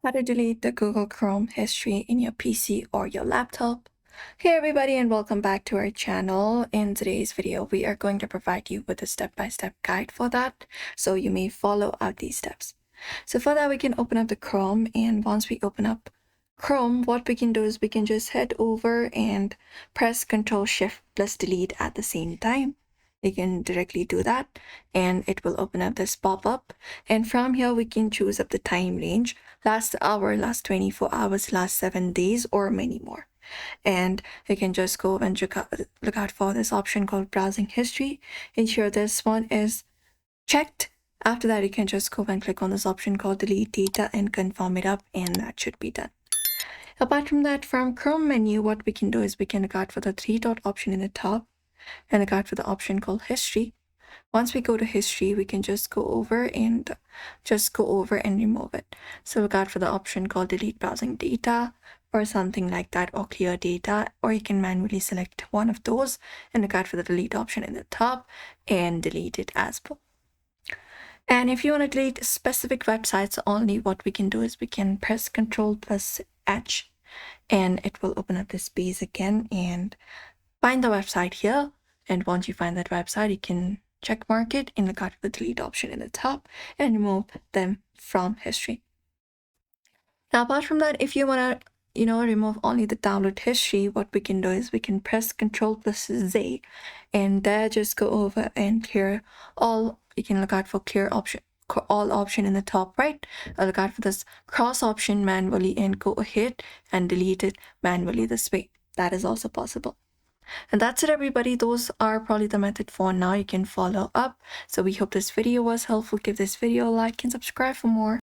How to delete the Google Chrome history in your PC or your laptop. Hey everybody, and welcome back to our channel. In today's video, we are going to provide you with a step-by-step guide for that, so you may follow out these steps. So for that, we can open up the Chrome, and once we open up Chrome, what we can do is we can just head over and press Ctrl Shift plus Delete at the same time. We can directly do that, and it will open up this pop-up, and from here we can choose up the time range: last hour, last 24 hours, last 7 days, or many more. And you can just go and look out for this option called browsing history. Ensure this one is checked. After that, you can just go and click on this option called delete data and confirm it up, and that should be done. Apart from that, from Chrome menu, what we can do is we can look out for the three dot option in the top and look out for the option called history. Once we go to history, we can just go over and remove it. So look out for the option called delete browsing data or something like that, or clear data, or you can manually select one of those and look out for the delete option in the top and delete it as well. And if you want to delete specific websites only, what we can do is we can press Ctrl plus H and it will open up this page again and find the website here. And once you find that website, you can check mark it and look out for the delete option in the top and remove them from history. Now, apart from that, if you want to remove only the download history, what we can do is we can press Ctrl plus Z and there just go over and clear all. You can look out for clear option, all option in the top right. I'll look out for this cross option manually and go ahead and delete it manually this way. That is also possible. And that's it, everybody. Those are probably the method for now. You can follow up. So we hope this video was helpful. Give this video a like and subscribe for more.